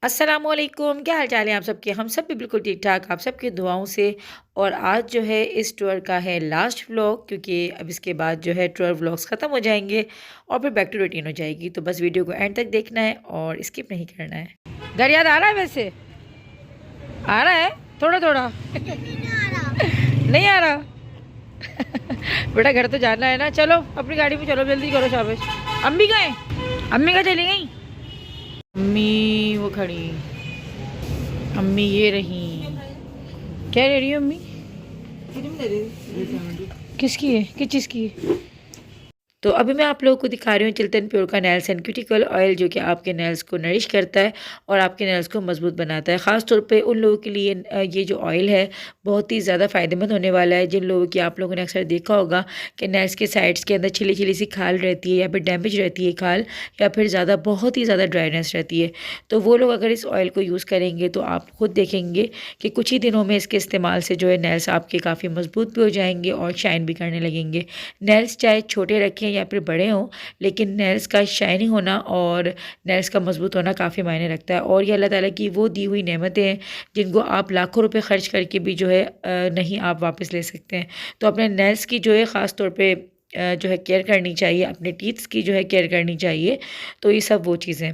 अस्सलामुअलैकुम, क्या हाल चाल है आप सबके। हम सब भी बिल्कुल ठीक ठाक, आप सबकी दुआओं से। और आज जो है इस टूर का है लास्ट व्लॉग, क्योंकि अब इसके बाद जो है टूर व्लॉग्स ख़त्म हो जाएंगे और फिर बैक टू रूटीन हो जाएगी। तो बस वीडियो को एंड तक देखना है और स्किप नहीं करना है। घर याद आ रहा है? वैसे आ रहा है थोड़ा थोड़ा। नहीं आ रहा बेटा घर तो जाना है ना। चलो अपनी गाड़ी में चलो, जल्दी करो शाबाश। अम्मी गए, अम्मी का चली गई। अम्मी वो खड़ी, अम्मी ये रही। क्या ले रही हो अम्मी? किसकी है, किस चीज़ की है? तो अभी मैं आप लोगों को दिखा रही हूँ चिल्टन प्योर का नेल्स एंड क्यूटिकल ऑयल, जो कि आपके नेल्स को नरिश करता है और आपके नेल्स को मजबूत बनाता है। ख़ास तौर पे उन लोगों के लिए ये जो ऑयल है बहुत ही ज़्यादा फ़ायदेमंद होने वाला है, जिन लोगों की आप लोगों ने अक्सर देखा होगा कि नेल्स के साइड्स के अंदर छिली छिली सी खाल रहती है, या फिर डैमेज रहती है खाल, या फिर ज़्यादा बहुत ही ज़्यादा ड्राइनेस रहती है। तो वो लोग अगर इस ऑयल को यूज़ करेंगे तो आप खुद देखेंगे कि कुछ ही दिनों में इसके इस्तेमाल से जो है नेल्स आपके काफ़ी मजबूत भी हो जाएंगे और शाइन भी करने लगेंगे। नेल्स चाहे छोटे रखें या फिर बड़े हों, लेकिन नेल्स का शाइनिंग होना और नेल्स का मजबूत होना काफ़ी मायने रखता है। और ये अल्लाह ताला की वो दी हुई नेमतें हैं जिनको आप लाखों रुपए खर्च करके भी जो है नहीं आप वापस ले सकते हैं। तो अपने नेल्स की जो है ख़ास तौर पे जो है केयर करनी चाहिए, अपने टीथ्स की जो है केयर करनी चाहिए। तो ये सब वो चीज़ें।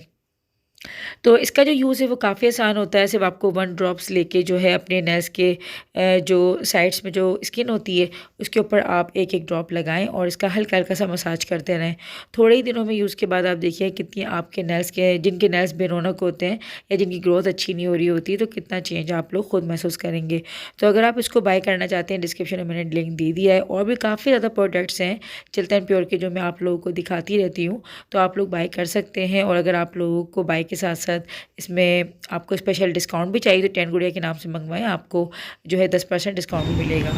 तो इसका जो यूज़ है वो काफ़ी आसान होता है। सिर्फ आपको 1 ड्रॉप्स लेके जो है अपने नेल्स के जो साइड्स में जो स्किन होती है उसके ऊपर आप एक एक ड्रॉप लगाएं और इसका हल्का हल्का सा मसाज करते रहें। थोड़े ही दिनों में यूज़ के बाद आप देखिए कितनी आपके नेल्स के, जिनके नेल्स बेरौनक होते हैं या जिनकी ग्रोथ अच्छी नहीं हो रही होती, तो कितना चेंज आप लोग खुद महसूस करेंगे। तो अगर आप इसको बाय करना चाहते हैं, डिस्क्रिप्शन में मैंने लिंक दे दिया है। और भी काफ़ी ज़्यादा प्रोडक्ट्स हैं चिल्टन प्योर के जो मैं आप लोगों को दिखाती रहती हूँ, तो आप लोग बाय कर सकते हैं। और अगर आप लोगों को बाय के साथ साथ इसमें आपको स्पेशल डिस्काउंट भी चाहिए तो 10 गुड़िया के नाम से मंगवाएं, आपको जो है 10% डिस्काउंट भी मिलेगा।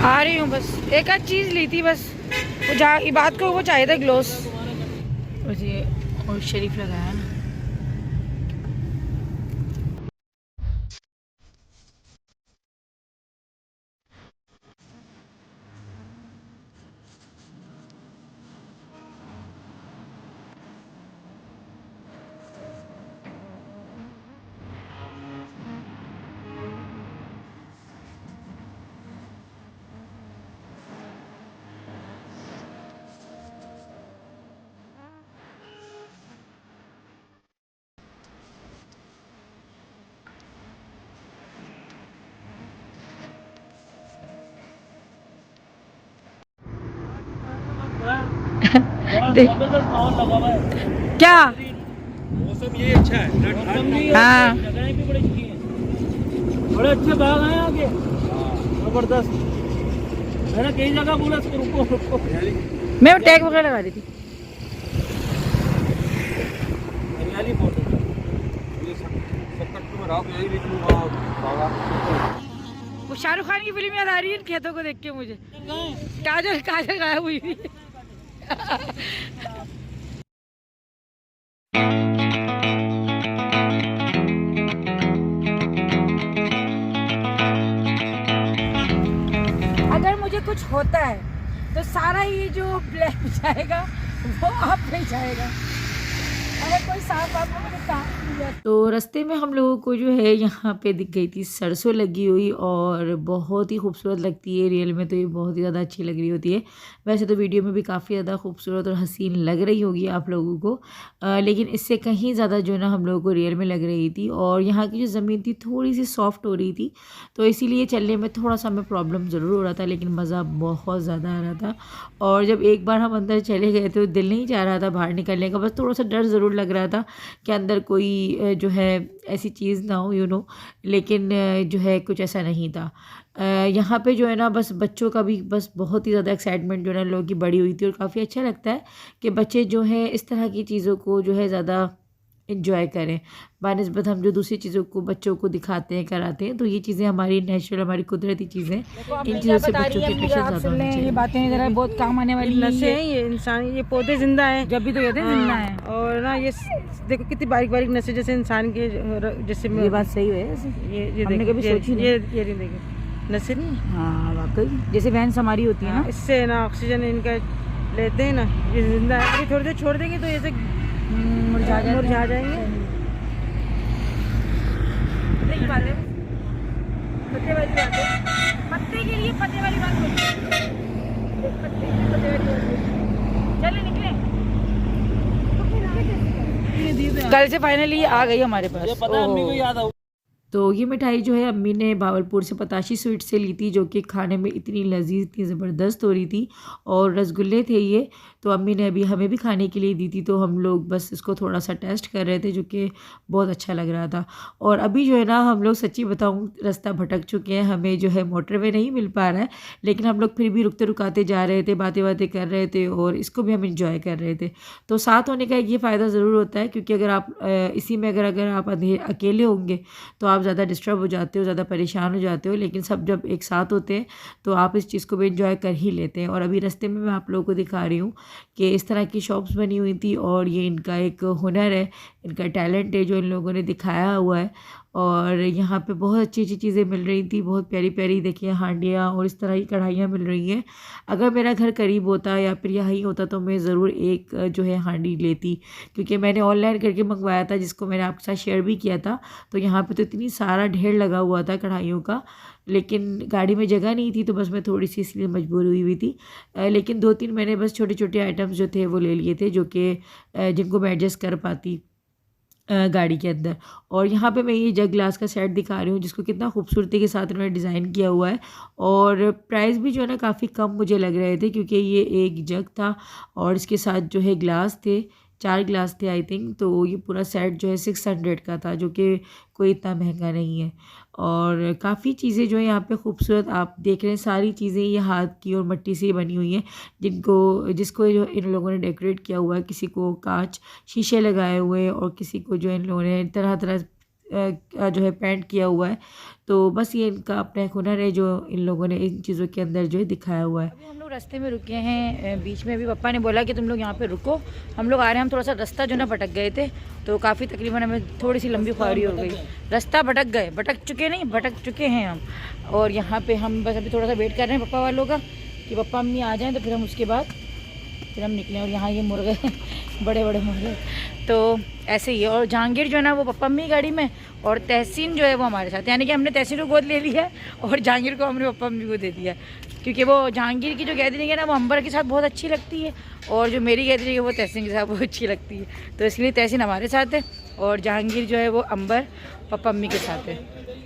आ रही हूँ, बस एक आध चीज़ ली थी बस। वो जहाँ इबादत को वो चाहिए था ग्लोस, मुझे और शरीफ लगाया ना। क्या मौसम ये अच्छा है ना, ठंड नहीं है, हाँ जगहें भी बड़ी अच्छी हैं, बड़े अच्छे बाग हैं आगे, जबरदस्त है ना। कई जगह बोला इसको रुको रुको, मैं वो टैग वगैरह लगा रही थी। हरियाली बहुत है। ये संकट में रहो, यही बीच में वो शाहरुख खान की फिल्म याद आ रही है खेतों को देख के मुझे। काजल काजल गायब हुई थी। अगर मुझे कुछ होता है तो सारा ये जो ब्लैक जाएगा वो आप पे जाएगा। अगर कोई सांप आप मुझे तो रास्ते में हम लोगों को जो है यहाँ पे दिख गई थी सरसों लगी हुई, और बहुत ही खूबसूरत लगती है। रियल में तो ये बहुत ही ज़्यादा अच्छी लग रही होती है। वैसे तो वीडियो में भी काफ़ी ज़्यादा खूबसूरत और हसीन लग रही होगी आप लोगों को, लेकिन इससे कहीं ज़्यादा जो है ना हम लोगों को रियल में लग रही थी। और यहाँ की जो ज़मीन थी थोड़ी सी सॉफ्ट हो रही थी, तो इसीलिए चलने में थोड़ा सा हमें प्रॉब्लम ज़रूर हो रहा था, लेकिन मज़ा बहुत ज़्यादा आ रहा था। और जब एक बार हम अंदर चले गए तो दिल नहीं चाह रहा था बाहर निकलने का, बस थोड़ा सा डर ज़रूर लग रहा था कि अंदर कोई जो है ऐसी चीज़ ना हो लेकिन जो है कुछ ऐसा नहीं था। यहाँ पे जो है ना बस बच्चों का भी बस बहुत ही ज़्यादा एक्साइटमेंट जो है ना लोगों की बढ़ी हुई थी। और काफ़ी अच्छा लगता है कि बच्चे जो है इस तरह की चीज़ों को जो है ज़्यादा इंजॉय करें बानिस्बत हम जो दूसरी चीज़ों को बच्चों को दिखाते हैं कराते हैं। तो ये चीज़ें हमारी नेचुरल, हमारी कुदरती चीज़ें, इन चीज़ों से बच्चों की अट्रैक्शन ज़्यादा होनी चाहिए। ये बातें ज़रा बहुत काम आने वाली नसें हैं, ये इंसान, ये पौधे जिंदा हैं, जब भी तो कहते हैं जिंदा है। और ना ये देखो कितनी बारीक बारीक नसें, जैसे इंसान के जैसे ये बात सही है। ये हमने देखो, कभी सोची नहीं। ये नहीं देखो नसें नहीं है। हाँ वाकई, जैसे वैन हमारी होती है ना, इससे ना ऑक्सीजन इनका लेते हैं ना, ये जिंदा है। अभी थोड़ी देर छोड़ देंगे तो ऐसे मुरझा जाएंगे। पत्ते की बात है, पत्ते वाली बात है, पत्ते के लिए पत्ते वाली बात होती है, पत्ते के लिए पत्ते वाली बात होती है। चले निकले, कल से फाइनली आ गई हमारे पास। ये पता है अम्मी को याद आऊ। तो ये मिठाई जो है अम्मी ने भावलपुर से पताशी स्वीट से ली थी, जो कि खाने में इतनी लजीज, इतनी ज़बरदस्त हो रही थी। और रसगुल्ले थे ये, तो अम्मी ने अभी हमें भी खाने के लिए दी थी, तो हम लोग बस इसको थोड़ा सा टेस्ट कर रहे थे, जो कि बहुत अच्छा लग रहा था। और अभी जो है ना हम लोग सच्ची बताऊँ रास्ता भटक चुके हैं, हमें जो है मोटरवे नहीं मिल पा रहा है, लेकिन हम लोग फिर भी रुकते रुकाते जा रहे थे, बातें बातें कर रहे थे और इसको भी हम इंजॉय कर रहे थे। तो साथ होने का ये फ़ायदा ज़रूर होता है, क्योंकि अगर आप इसी में अगर आप अकेले होंगे तो आप ज़्यादा डिस्टर्ब हो जाते हो, ज़्यादा परेशान हो जाते हो, लेकिन सब जब एक साथ होते हैं तो आप इस चीज़ को भी इंजॉय कर ही लेते हैं। और अभी रास्ते में मैं आप लोगों को दिखा रही हूँ कि इस तरह की शॉप्स बनी हुई थी, और ये इनका एक हुनर है, इनका टैलेंट है जो इन लोगों ने दिखाया हुआ है। और यहाँ पे बहुत अच्छी अच्छी चीज़ें मिल रही थी, बहुत प्यारी प्यारी देखिए हांडियाँ और इस तरह की कढ़ाइयाँ मिल रही हैं। अगर मेरा घर करीब होता या फिर यहाँ ही होता तो मैं ज़रूर एक जो है हांडी लेती, क्योंकि मैंने ऑनलाइन करके मंगवाया था, जिसको मैंने आपके साथ शेयर भी किया था। तो यहाँ पे तो इतनी सारा ढेर लगा हुआ था कढ़ाइयों का, लेकिन गाड़ी में जगह नहीं थी, तो बस मैं थोड़ी सी इसलिए मजबूर हुई थी। लेकिन 2-3 मैंने बस छोटे छोटे आइटम्स जो थे वो ले लिए थे, जो कि जिनको मैं एडजस्ट कर पाती गाड़ी के अंदर। और यहाँ पे मैं ये जग ग्लास का सेट दिखा रही हूँ, जिसको कितना खूबसूरती के साथ उन्होंने डिज़ाइन किया हुआ है। और प्राइस भी जो है ना काफ़ी कम मुझे लग रहे थे, क्योंकि ये एक जग था और इसके साथ जो है ग्लास थे, 4 ग्लास थे आई थिंक। तो ये पूरा सेट जो है 600 का था, जो कि कोई इतना महंगा नहीं है। और काफ़ी चीज़ें जो है यहाँ पे खूबसूरत आप देख रहे हैं, सारी चीज़ें ये हाथ की और मिट्टी से बनी हुई हैं, जिसको जो इन लोगों ने डेकोरेट किया हुआ है। किसी को कांच शीशे लगाए हुए हैं, और किसी को जो इन लोगों ने तरह तरह जो है पेंट किया हुआ है। तो बस ये इनका अपना एक हुनर है, जो इन लोगों ने इन चीज़ों के अंदर जो है दिखाया हुआ है। अभी हम लोग रास्ते में रुके हैं, बीच में अभी पापा ने बोला कि तुम लोग यहाँ पे रुको, हम लोग आ रहे हैं। हम थोड़ा सा रास्ता जो ना भटक गए थे, तो काफ़ी तकरीबन हमें थोड़ी सी लंबी ख्वारी हो गई, रास्ता भटक चुके हैं हम। और यहाँ पे हम बस अभी थोड़ा सा वेट कर रहे हैं पप्पा वालों का, कि पप्पा अम्मी आ जाएँ, तो फिर हम उसके बाद फिर हम निकलें। और यहाँ ये मुर्गे बड़े बड़े मुर्गे, तो ऐसे ही है। और जहांगीर जो है ना वो पप्पा अम्मी गाड़ी में, और तहसीन जो है वो हमारे साथ, यानी कि हमने तहसीन को गोद ले लिया है और जहांगीर को हमने पप्पा अम्मी को दे दिया, क्योंकि वो जहांगीर की जो गैदरिंग है ना वो अंबर के साथ बहुत अच्छी लगती है, और जो मेरी गैदरिंग है वो तहसीन के साथ बहुत अच्छी लगती है। तो इसलिए तहसीन हमारे साथ है और जहांगीर जो है वो अंबर पप्पा अम्मी के साथ है।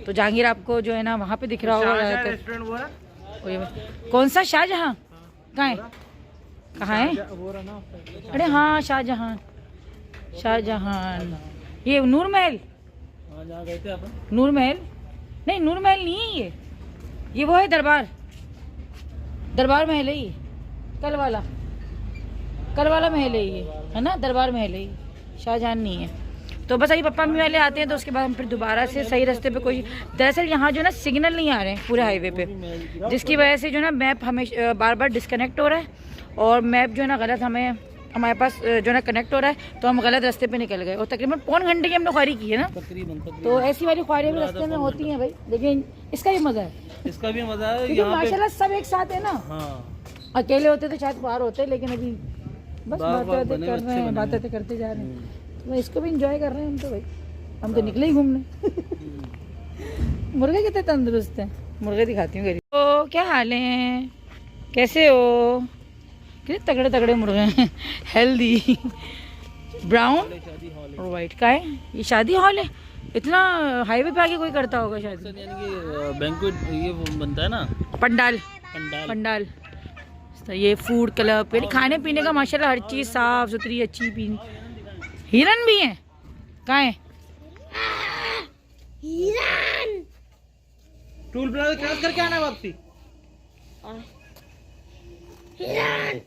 तो जहांगीर आपको जो है ना वहाँ पे दिख रहा होगा, कौन सा शाहजहाँ, कहाँ है, कहाँ है? अरे हाँ शाहजहाँ, ये नूर महल, नूर महल नहीं, नूर महल नहीं है ये वो है दरबार महल है ये, कल वाला महल है ये, है ना, दरबार महल है ये, शाहजहां नहीं है। तो बस अभी पप्पा अम्मी वाले आते हैं, तो उसके बाद हम फिर दोबारा से सही रास्ते पे कोई, दरअसल यहाँ जो ना सिग्नल नहीं आ रहे हैं पूरे हाईवे पे, जिसकी वजह से जो ना मैप हमें बार बार डिस्कनेक्ट हो रहा है, और मैप जो है ना गलत हमारे पास जो ना कनेक्ट हो रहा है, तो हम गलत रास्ते पे निकल गए। और तकरीबन 1.25 घंटे की हमने ख्वारी की है ना, तो ऐसी वाली ख्वारियाँ भी रास्ते में होती हैं भाई, लेकिन इसका भी मज़ा है, क्योंकि माशाल्लाह सब एक साथ है ना। अकेले होते तो शायद बाहर होते, लेकिन अभी बस बातें कर रहे हैं, बातें करते जा रहे हैं, तो इसको भी इंजॉय कर रहे हैं हम तो भाई, हम तो निकले ही घूमने। मुर्गे कितने तंदुरुस्त हैं, मुर्गे दिखाती हूँ। तो क्या हाल है, कैसे हो? कितने तगड़े तगड़े मुर्गे हैं, हेल्दी, ब्राउन और वाइट का है। ये शादी हॉल है, इतना हाईवे पे आके कोई करता होगा शायद, यानी कि बैंक्वेट ये बनता है ना, पंडाल। तो ये फूड क्लब, यानी खाने पीने का माशाल्लाह हर चीज़ साफ सुथरी अच्छी पीनी। हिरन भी हैं, कहाँ है हिरन? टूल प्लाजा क्रॉस करके आना वापसी। हिरन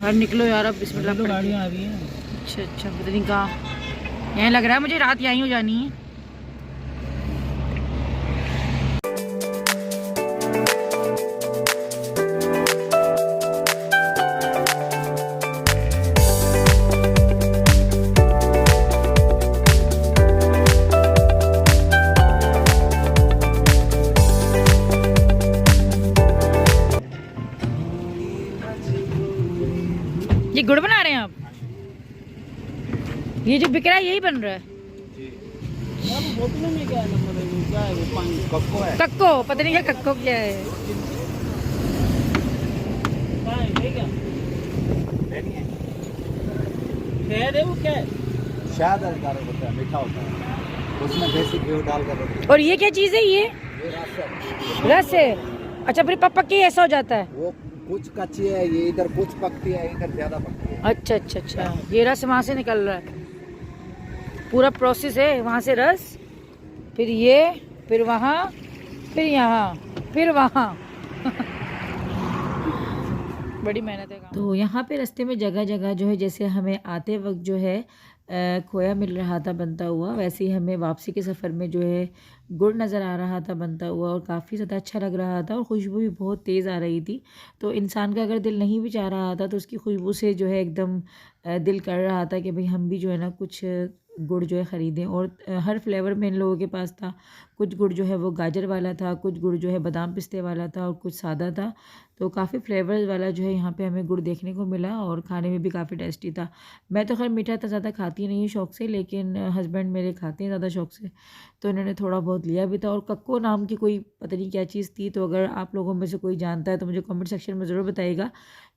बाहर निकलो यार, अब बिस्मिल्लाह। तो गाड़ियाँ आ रही हैं। अच्छा पता नहीं कहाँ, यहाँ लग रहा है मुझे रात यहीं हो जानी है। ये गुड़ बना रहे हैं आप? ये जो बिक रहा है यही बन रहा है? यार वो बोतलों में क्या है नंबर है, क्या है वो पानी कक्को है। कक्को पता नहीं क्या कक्को क्या है। क्या है, ये क्या लेनी है। शहद है वो, क्या है? शायद अलकार होता है, मीठा होता है, उसमें देसी घी डालकर होती और ये क्या चीज़ है ये? है। ये रस है। रस है। अच्छा फिर पक के ऐसा हो जाता है। वो कुछ कच्ची है, ये इधर कुछ पकती है, इधर ज्यादा पकती है। अच्छा अच्छा अच्छा, ये रस वहाँ से निकल रहा है, पूरा प्रोसेस है। वहाँ से रस, फिर ये, फिर वहाँ, फिर यहाँ, फिर वहाँ। बड़ी मेहनत है काम। तो यहाँ पे रास्ते में जगह जगह जो है, जैसे हमें आते वक्त जो है खोया मिल रहा था बनता हुआ, वैसे ही हमें वापसी के सफ़र में जो है गुड़ नज़र आ रहा था बनता हुआ, और काफ़ी ज़्यादा अच्छा लग रहा था और खुशबू भी बहुत तेज़ आ रही थी। तो इंसान का अगर दिल नहीं भी चाह रहा था तो उसकी खुशबू से जो है एकदम दिल कर रहा था कि भाई हम भी जो है ना कुछ गुड़ जो है ख़रीदें। और हर फ्लेवर में इन लोगों के पास था। कुछ गुड़ जो है वो गाजर वाला था, कुछ गुड़ जो है बादाम पिस्ते वाला था, और कुछ सादा था। तो काफ़ी फ्लेवर्स वाला जो है यहाँ पे हमें गुड़ देखने को मिला, और खाने में भी काफ़ी टेस्टी था। मैं तो खैर मीठा इतना ज़्यादा खाती नहीं हूँ शौक़ से, लेकिन हस्बैंड मेरे खाते हैं ज़्यादा शौक़ से, तो इन्होंने थोड़ा बहुत लिया भी था। और कक्को नाम की कोई पता नहीं क्या चीज़ थी, तो अगर आप लोगों में से कोई जानता है तो मुझे कमेंट सेक्शन में ज़रूर बताइएगा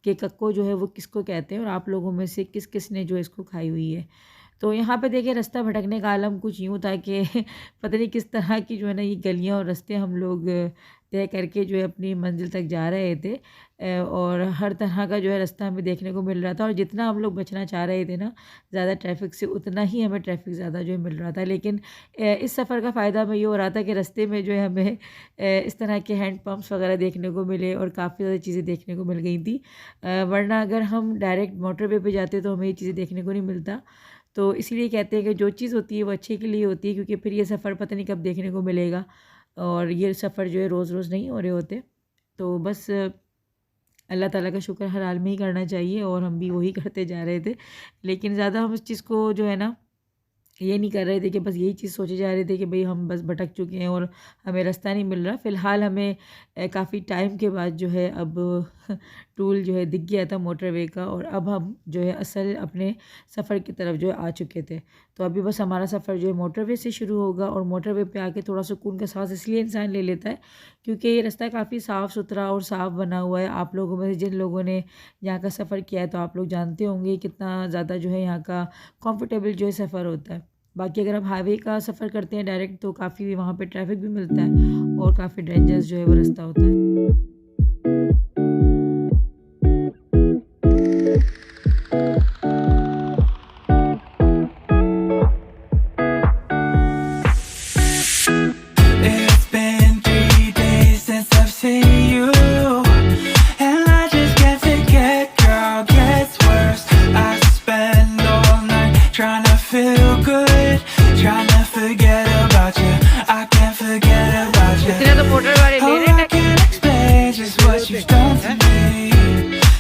कि कक्को जो है वो किसको कहते हैं, और आप लोगों में से किस किस ने जो इसको खाई हुई है। तो यहाँ पे देखिए रास्ता भटकने का आलम कुछ यूँ था कि पता नहीं किस तरह की जो है ना ये गलियाँ और रास्ते हम लोग तय करके जो है अपनी मंजिल तक जा रहे थे। और हर तरह का जो है रास्ता हमें देखने को मिल रहा था, और जितना हम लोग बचना चाह रहे थे ना ज़्यादा ट्रैफिक से, उतना ही हमें ट्रैफिक ज़्यादा जो है मिल रहा था। लेकिन इस सफ़र का फ़ायदा हमें ये हो रहा था कि रास्ते में जो है हमें इस तरह के हैंड पम्प्स वगैरह देखने को मिले, और काफ़ी ज़्यादा चीज़ें देखने को मिल गई थी। वरना अगर हम डायरेक्ट मोटरवे पे जाते तो हमें ये चीज़ें देखने को नहीं मिलता। तो इसीलिए कहते हैं कि जो चीज़ होती है वो अच्छे के लिए होती है, क्योंकि फिर ये सफ़र पता नहीं कब देखने को मिलेगा, और ये सफ़र जो है रोज़ रोज़ नहीं हो रहे होते। तो बस अल्लाह ताला का शुक्र हर हाल में ही करना चाहिए, और हम भी वही करते जा रहे थे। लेकिन ज़्यादा हम इस चीज़ को जो है ना ये नहीं कर रहे थे कि बस यही चीज़ सोचे जा रहे थे कि भाई हम बस भटक चुके हैं और हमें रास्ता नहीं मिल रहा। फ़िलहाल हमें काफ़ी टाइम के बाद जो है अब टूल जो है दिख गया था मोटरवे का, और अब हम जो है असल अपने सफ़र की तरफ जो है आ चुके थे। तो अभी बस हमारा सफ़र जो है मोटरवे से शुरू होगा, और मोटरवे पे आके थोड़ा सुकून का सांस इसलिए इंसान ले लेता है क्योंकि ये रास्ता काफ़ी साफ़ सुथरा और साफ़ बना हुआ है। आप लोगों में से जिन लोगों ने यहाँ का सफ़र किया है तो आप लोग जानते होंगे कितना ज़्यादा जो है यहाँ का कंफर्टेबल जो है सफ़र होता है। बाकी अगर आप हाईवे का सफ़र करते हैं डायरेक्ट तो काफ़ी वहाँ पे ट्रैफिक भी मिलता है, और काफ़ी डेंजरस जो है वो रास्ता होता है। It's been 3 days since I've seen you, and I just can't forget, girl, gets worse. I spend all night trying to feel good, trying to forget about you. I can't forget about you. इतने तो motor वाले ले Oh, रहे I हैं। can't explain just what you've done to me.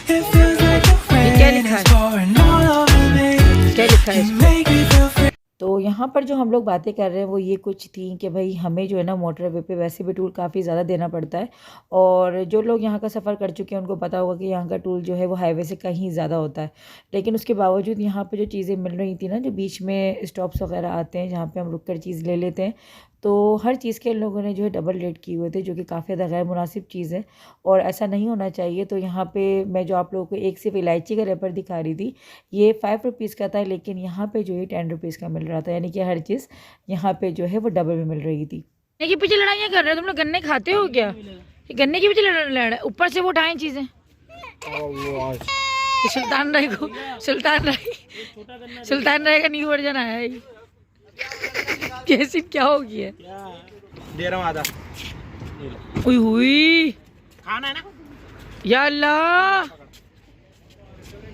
It feels like the rain is pouring all over me. क्या लिखा है You इस पे? make me feel free. तो यहाँ पर जो हम लोग बातें कर रहे हैं वो ये कुछ थी कि भाई हमें जो है ना मोटरवे पे वैसे भी टूल काफ़ी ज़्यादा देना पड़ता है, और जो लोग यहाँ का सफ़र कर चुके हैं उनको पता होगा कि यहाँ का टूल जो है वो हाईवे से कहीं ज़्यादा होता है। लेकिन उसके बावजूद यहाँ पे जो चीज़ें मिल रही थी ना, जो बीच में स्टॉप्स वगैरह आते हैं जहाँ पे हम रुक कर चीज़ ले लेते हैं, तो हर चीज़ के इन लोगों ने जो है डबल रेट किए हुए थे, जो कि काफ़ी ज़्यादा गैर मुनासिब चीज़ है और ऐसा नहीं होना चाहिए। तो यहाँ पे मैं जो आप लोगों को एक सिर्फ इलायची का रैपर दिखा रही थी, ये 5 रुपीज़ का था, लेकिन यहाँ पे जो है 10 रुपीज़ का मिल रहा था, यानी कि हर चीज़ यहाँ पे जो है वो डबल में मिल रही थी। गन्ने के पीछे लड़ाइयाँ कर रहे हो तुम लोग? गन्ने खाते हो क्या? ये गन्ने के पीछे लड़ ऊपर से वो उठाएं चीज़ें। ये सुल्तान राय को सुल्तान राय का न्यू वर्जन आया है। कैसी क्या हो गया? दे रहा हूँ आधा। हुई हुई खाना है ना? या अल्लाह,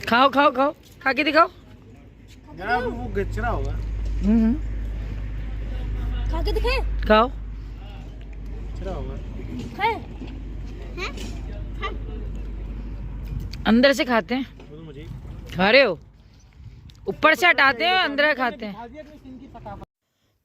खाओ खाओ खाओ, खा के दिखाओ। यार वो गचरा होगा। खा के दिखाए खाओ। गचरा होगा। खाए अंदर से खाते हैं। वो तो मुझे खा रहे हो? ऊपर से हटाते हैं, अंदर खाते हैं।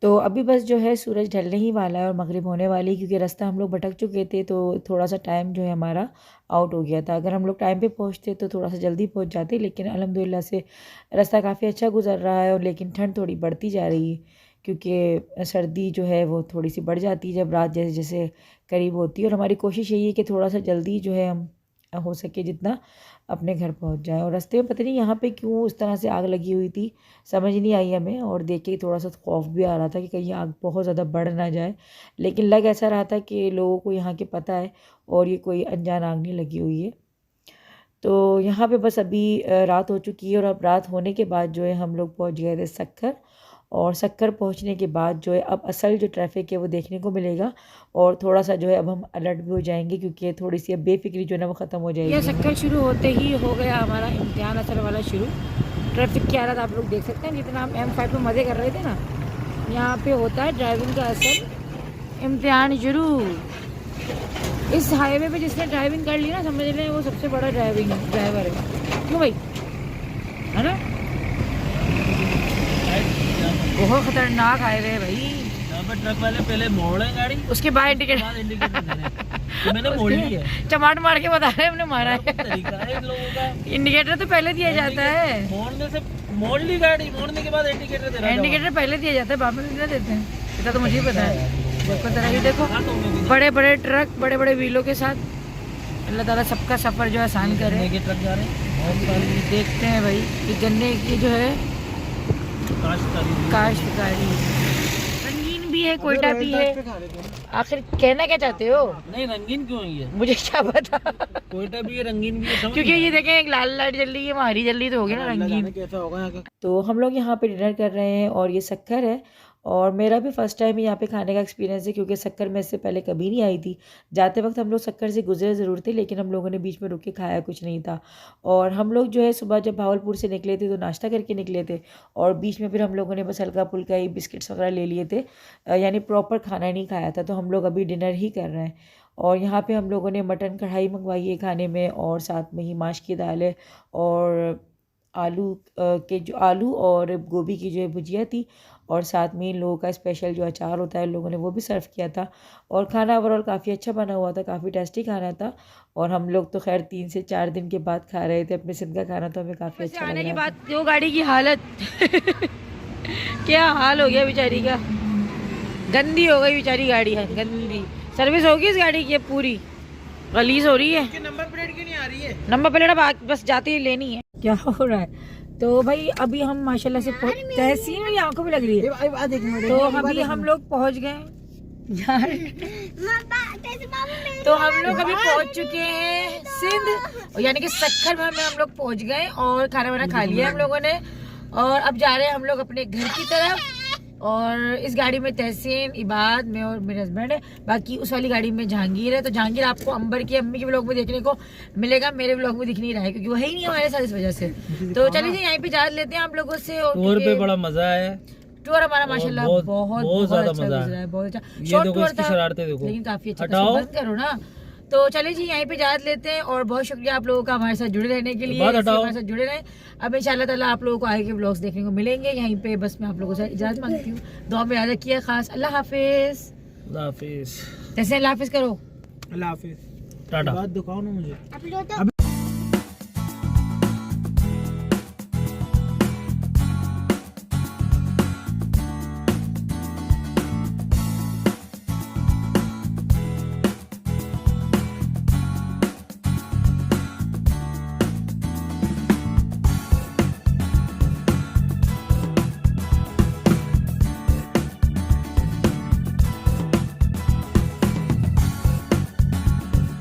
तो अभी बस जो है सूरज ढलने ही वाला है और मगरिब होने वाली, क्योंकि रास्ता हम लोग भटक चुके थे तो थोड़ा सा टाइम जो है हमारा आउट हो गया था। अगर हम लोग टाइम पे पहुंचते तो थोड़ा सा जल्दी पहुंच जाते, लेकिन अल्हम्दुलिल्लाह से रास्ता काफ़ी अच्छा गुजर रहा है, और लेकिन ठंड थोड़ी बढ़ती जा रही है क्योंकि सर्दी जो है वो थोड़ी सी बढ़ जाती है जब रात जैसे जैसे करीब होती है। और हमारी कोशिश यही है कि थोड़ा सा जल्दी जो है हम हो सके जितना अपने घर पहुंच जाएं। और रास्ते में पता नहीं यहाँ पे क्यों उस तरह से आग लगी हुई थी, समझ नहीं आई हमें। और देख के थोड़ा सा खौफ भी आ रहा था कि कहीं आग बहुत ज़्यादा बढ़ ना जाए, लेकिन लग ऐसा रहा था कि लोगों को यहाँ के पता है और ये कोई अनजान आग नहीं लगी हुई है। तो यहाँ पे बस अभी रात हो चुकी है और अब रात होने के बाद जो है हम लोग पहुँच गए थे सक्कर। और सक्कर पहुँचने के बाद जो है अब असल जो ट्रैफिक है वो देखने को मिलेगा और थोड़ा सा जो है अब हम अलर्ट भी हो जाएंगे, क्योंकि थोड़ी सी अब बेफिक्री जो है ना वो ख़त्म हो जाएगी। ये सक्कर शुरू होते ही हो गया हमारा इम्तिहान असल वाला शुरू। ट्रैफिक की हालत आप लोग देख सकते हैं। जितना हम M5 में मज़े कर रहे थे ना, यहाँ पे होता है ड्राइविंग का असल इम्तिहान शुरू। इस हाईवे पे जिसने ड्राइविंग कर ली ना, समझ लें वो सबसे बड़ा ड्राइवर है। क्यों भाई, है ना? बहुत खतरनाक हाईवे है भाई। यहाँ पर ट्रक वाले पहले मोड़ है गाड़ी, उसके बाद इंडिकेटर तो मैंने मोड़ ली है। चमाट मार के बता रहे हैं हमने मारा है। तरीका है इन लोगों का। इंडिकेटर तो पहले दिया जाता है। मोड़ने से मोड़ ली गाड़ी, मोड़ने के बाद इंडिकेटर दे रहा है। इंडिकेटर पहले दिया जाता है, बाद में नहीं देते हैं। इतना तो मुझे ही पता है। देखो तरह ये देखो, बड़े बड़े ट्रक बड़े बड़े व्हीलों के साथ। अल्लाह ताला सबका सफ़र जो आसान करे। के ट्रक जा रहे हैं। देखते हैं भाई कि गन्ने की जो है काश्तकारी रंगीन भी है, कोयटा भी है। आखिर कहना क्या चाहते हो? नहीं रंगीन क्यों है ये? मुझे क्या पता। कोयटा भी है, रंगीन भी है, समझ क्योंकि नहीं ये देखें एक लाल लाइट जल रही है, हमारी जल रही तो होगी ना रंगीन। कैसा होगा यहाँ का। तो हम लोग यहाँ पे डिनर कर रहे हैं और ये सक्कर है। और मेरा भी फ़र्स्ट टाइम यहाँ पे खाने का एक्सपीरियंस है, क्योंकि सक्कर में इससे पहले कभी नहीं आई थी। जाते वक्त हम लोग सक्कर से गुजरे ज़रूर थे, लेकिन हम लोगों ने बीच में रुक के खाया कुछ नहीं था। और हम लोग जो है सुबह जब भावलपुर से निकले थे तो नाश्ता करके निकले थे, और बीच में फिर हम लोगों ने बस हल्का फुल्का ही बिस्किट्स वगैरह ले लिए थे, यानी प्रॉपर खाना नहीं खाया था। तो हम लोग अभी डिनर ही कर रहे हैं। और यहाँ पे हम लोगों ने मटन कढ़ाई मंगवाई है खाने में, और साथ में ही माश की दाल है, और आलू और गोभी की जो है भुजिया थी, और साथ में इन लोगों का स्पेशल जो अचार होता है लोगों ने वो भी सर्व किया था। और खाना ओवरऑल काफ़ी अच्छा बना हुआ था, काफ़ी टेस्टी खाना था। और हम लोग तो खैर 3 से 4 दिन के बाद खा रहे थे अपने सिंध का खाना, तो हमें काफ़ी अच्छा आने लग के रहा था। बाद जो गाड़ी की हालत क्या हाल हो गया बेचारी का। गंदी हो गई बेचारी गाड़ी है, गंदी। सर्विस होगी इस गाड़ी की पूरी गलीज हो रही है। नंबर प्लेट क्यों नहीं आ रही है? नंबर प्लेट बस जाते ही लेनी है। क्या हो रहा है? तो भाई अभी हम माशाल्लाह से तहसीन मेरी आंखों में लग रही है। तो अभी हम लोग पहुंच गए यार। तो हम लोग अभी पहुंच चुके हैं सिंध, यानी कि सक्कर में हम लोग पहुंच गए और खाना वाना खा लिया हम लोगों ने। और अब जा रहे हैं हम लोग अपने घर की तरफ। और इस गाड़ी में तहसीन, इबाद, मैं और मेरे हस्बैंड है। बाकी उस वाली गाड़ी में जहांगीर है। तो जहांगीर आपको अंबर की अम्मी के व्लॉग में देखने को मिलेगा, मेरे व्लॉग में दिख नहीं रहा है क्योंकि वो है ही नहीं हमारे साथ, इस वजह से। तो चलिए जी यहीं पे इजाजत लेते हैं आप लोगों से। और टूर पे बड़ा मजा आया। टूर हमारा माशाल्लाह बहुत ज्यादा अच्छा मजा गुजरा है, बहुत अच्छा। ये शॉर्ट देखो, टूर इसकी था शरारतें देखो। लेकिन काफी अच्छा। हटाओ। बंद करो ना। तो चलिए जी यहीं पे इजाजत लेते हैं। और बहुत शुक्रिया आप लोगों का हमारे साथ जुड़े रहने के लिए। बात हटाओ। हमारे साथ जुड़े रहें। अब इंशाल्लाह ताला आप लोगों को आगे के व्लॉग्स देखने को मिलेंगे। यहीं पे बस मैं आप लोगों से इजाजत मांगती हूँ। दुआ में याद रखिए खास। अल्लाह हाफिज। अल्लाह हाफिज। जैसे अल्लाह हाफिज करो। अल्लाह हाफिज। टाटा। बात दिखाओ ना मुझे।